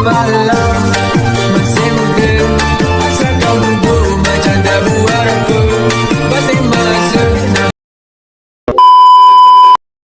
malam masih muda, asal kau nunggu macam tak buatku masih masuk.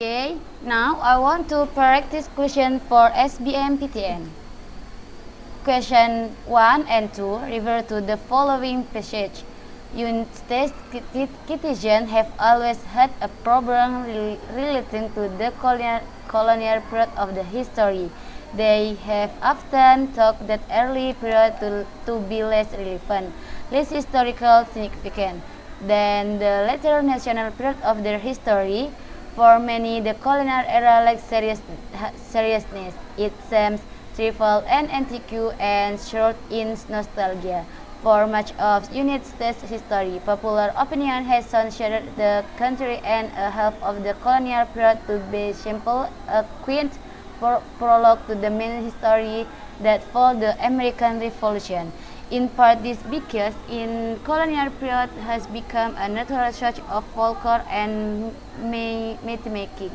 Okay, now I want to practice question for SBMPTN. Question 1 and 2 refer to the following passage. United States citizens have always had a problem relating to the colonial period of the history. They have often thought that early period to be less relevant, less historical significant than the later national period of their history. For many, the colonial era lacks seriousness. It seems trivial and antique and short in nostalgia. For much of United States history, popular opinion has considered the country and a half of the colonial period to be simple, a quaint prologue to the main history that followed the American Revolution. In part, this because in colonial period has become a natural source of folklore and myth-making.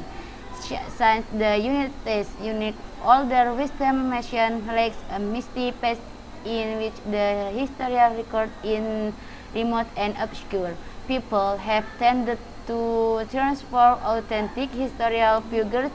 Since the United States' unique older wisdom nation lacks a misty past in which the historical record is remote and obscure, people have tended to transform authentic historical figures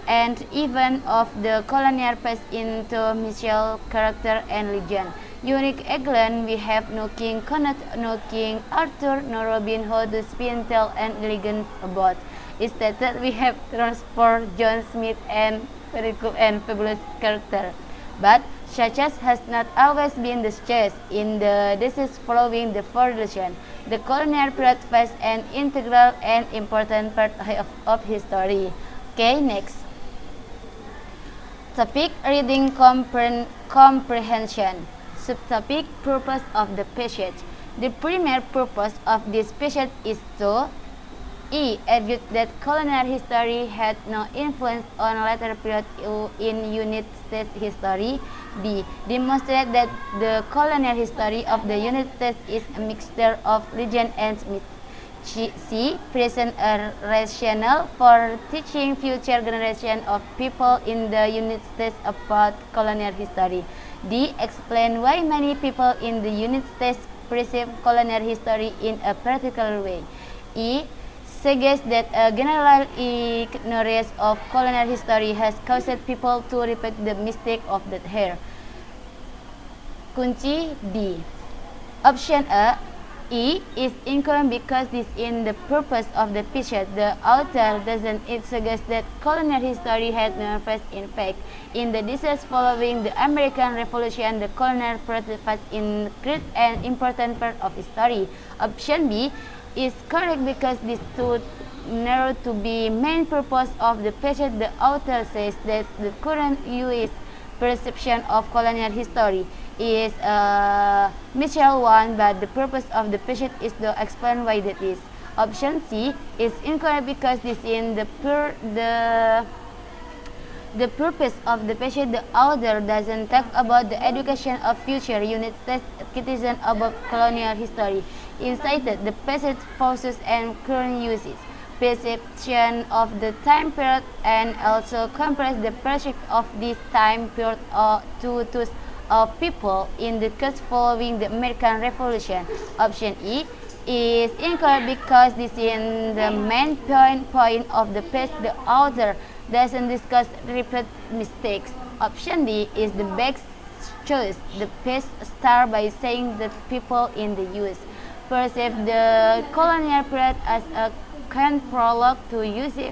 and even of the colonial past into mythical character and legend. Unique England, we have no king Connaught, no king Arthur, no Robin Hood to spin tell and elegant about. Instead, we have transformed John Smith and fabulous character. But such as has not always been the case in the decades following the Revolution. The colonial period was an integral and important part of history. Okay, next. Topic: reading comprehension. Subtopic: purpose of the passage. The primary purpose of this passage is to argue that colonial history had no influence on later period in United States history. B. Demonstrate that the colonial history of the United States is a mixture of legend and myth. C. Present a rationale for teaching future generations of people in the United States about colonial history. D. Explain why many people in the United States perceive colonial history in a particular way. E. Suggests that a general ignorance of colonial history has caused people to repeat the mistake of that era. Kunci D. Option A. E is incorrect because this in the purpose of the passage. The author doesn't suggest that colonial history had no place. In fact, in the decades following the American Revolution, the colonial period was in great and important part of history. Option B is correct because this too narrow to be main purpose of the passage. The author says that the current U.S. perception of colonial history is a mythical one, but the purpose of the passage is to explain why that is. Option C is incorrect because this in the purpose of the passage. The author doesn't talk about the education of future United States citizens about colonial history. Instead, the passage focuses on current uses, perception of the time period, and also compares the perspective of this time period to those of people in the case following the American Revolution. Option E is incorrect because this is the main point of the passage. The author doesn't discuss repeated mistakes. Option D is the best choice. The passage starts by saying that people in the U.S. perceive the colonial period as a kind prologue to U.S.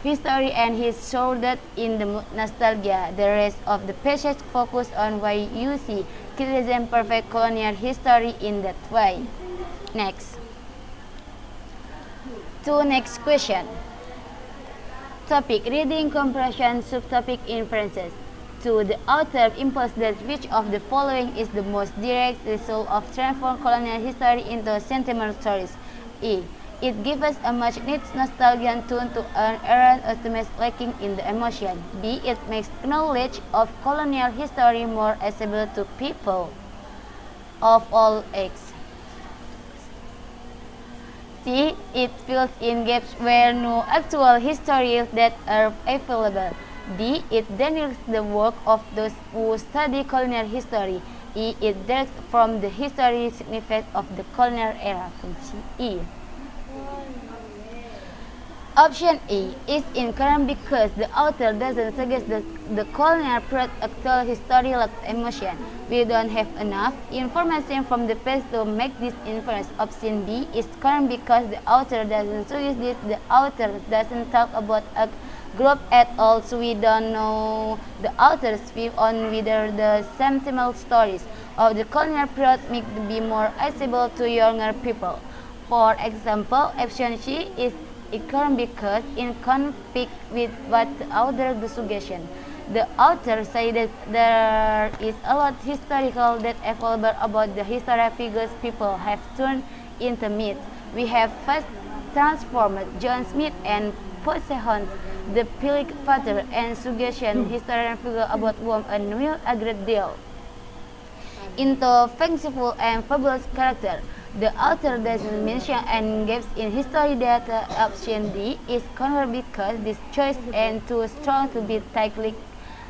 history, and he showed that in the nostalgia. The rest of the passage focus on why you see criticism perfect colonial history in that way. Next. Next question. Topic: reading comprehension. Subtopic: inferences. The author imposed that which of the following is the most direct result of transforming colonial history into sentimental stories? E. It gives us a much needed nostalgic tune to an era ultimately lacking in the emotion. B. It makes knowledge of colonial history more accessible to people of all ages. C. It fills in gaps where no actual history that are available. D. It denigrates the work of those who study culinary history. E. It detracts from the history significance of the culinary era. Fungsi E. Option E is incorrect because the author doesn't suggest that the culinary period actual history lacks emotion. We don't have enough information from the past to make this inference. Option B is correct because the author doesn't suggest that the author doesn't talk about a group at all, so we don't know the author's view on whether the sentimental stories of the culinary period make be more accessible to younger people. For example, option C is incorrect because in conflict with what the author suggestion. The author said that there is a lot historical that available about the historical figures people have turned into myth. We have first transformed John Smith and Pocahontas, the Pilgrim Father, and suggestion historical figure about whom a knew a great deal into fanciful and fabulous character. The author doesn't mention and gives in history data. Option D is correct because this choice is too strong to be taken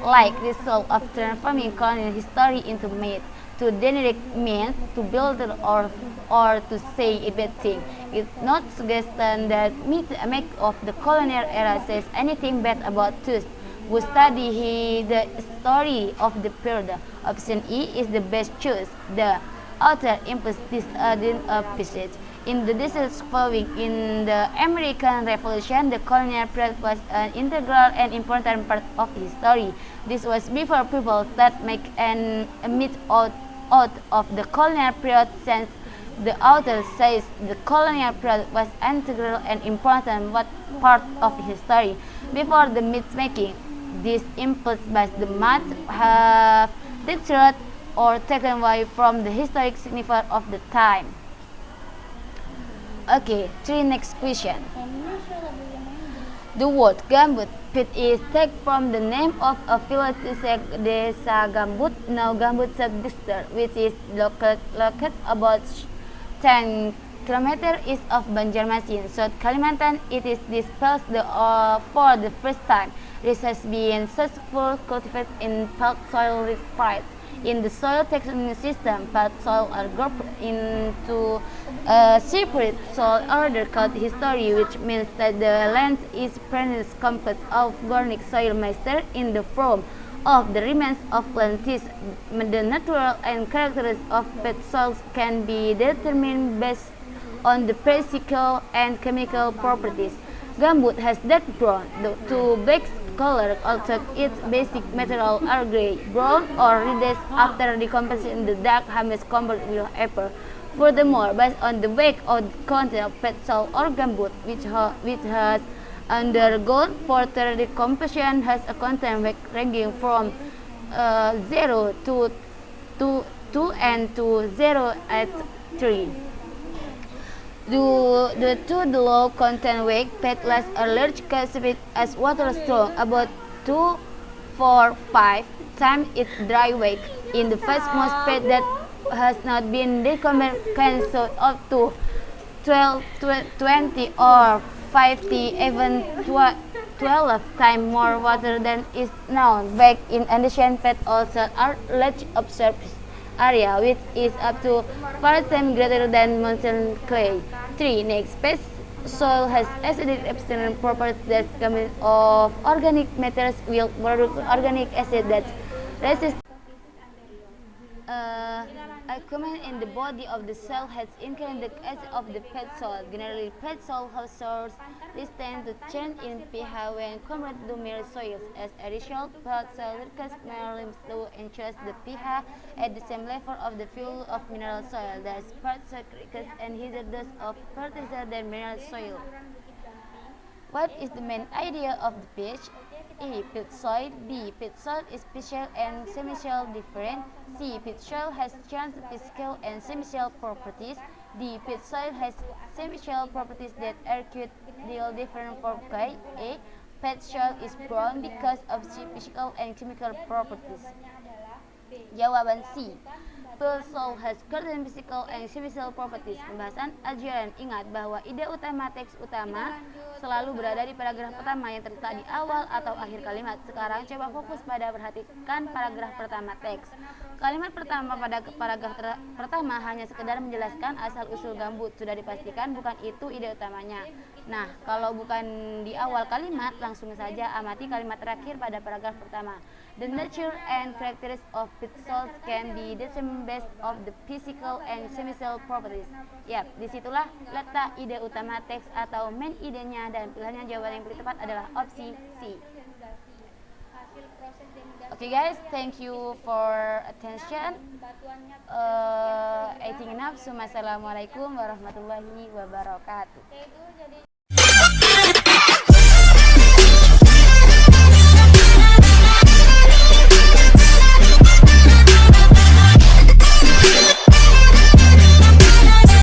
like result of transforming colonial history into myth. To denigrate means to build or to say a bad thing. It's not suggestion that myth make of the colonial era says anything bad about those who study the story of the period. Option E is the best choice. The author implies this passage. In the decades following in the American Revolution, the colonial period was an integral and important part of history. This was before people that make a myth out of the colonial period, since the author says the colonial period was integral and important part of history. Before the myth making, this implies by the myth have deterred or taken away from the historic significance of the time. Okay, next question. The word gambut pit is taken from the name of a village Desa Gambut, now Gambut Subdistrict, which is located about 10 kilometers east of Banjarmasin, South Kalimantan. It is dispelled for the first time. This has been successfully cultivated in park soil rich sites. In the soil taxonomy system, part soil are grouped into a separate soil order called history, which means that the land is present composed of organic soil moisture in the form of the remains of plants. The natural and characteristics of pet soils can be determined based on the physical and chemical properties. Gambut has dark brown to black color, although its basic material are gray, brown, or reddish after decomposition. The dark humus converted with apple. Furthermore, based on the weight of the content of pet soil or gambut, which has undergone further decomposition, has a content weight ranging from 0 to 2 and to 0 at 3. The low content weight pet lasts a large capacity as water strong, about 2-4-5 times its dry weight. In the first, most pet that has not been decomposed can soak up to 12, 20 or 50, even 12 times more water than is known. Back in addition, pet also are large observed area, which is up to 5 times greater than mountain clay. 3. Next, pet soil has acidic external properties that come of organic matters will produce organic acid that resist. A comment in the body of the soil has increased the acid of the pet soil. Generally, pet soil has source resistant to change in pH when compared to mineral soils. As a result, pet soil requires mineral to ensure the pH at the same level of the fuel of mineral soil. Thus, pet soil requires a higher dose of fertilizer than mineral soil. What is the main idea of the pH? A. Pit soil. B. Pit soil is physical and semi-soil different. C. Pit soil has changed physical and semi-soil properties. D. Pit soil has semi-soil properties that are quite different from clay. A. Pit soil is brown because of its physical and chemical properties. Jawaban C. simple soul has certain physical and chemical properties. Pembahasan ajaran. Ingat bahwa ide utama teks utama selalu berada di paragraf pertama yang terletak di awal atau akhir kalimat. Sekarang coba fokus pada perhatikan paragraf pertama teks. Kalimat pertama pada paragraf pertama hanya sekedar menjelaskan asal-usul gambut. Sudah dipastikan bukan itu ide utamanya. Nah, kalau bukan di awal kalimat, langsung saja amati kalimat terakhir pada paragraf pertama. The nature and characteristics of pixels can be determined based of the physical and chemical properties. Yap, disitulah letak ide utama teks atau main idenya, dan pilihannya jawaban yang paling tepat adalah opsi C. Okay guys, thank you for attention. I think enough. Assalamualaikum warahmatullahi wabarakatuh.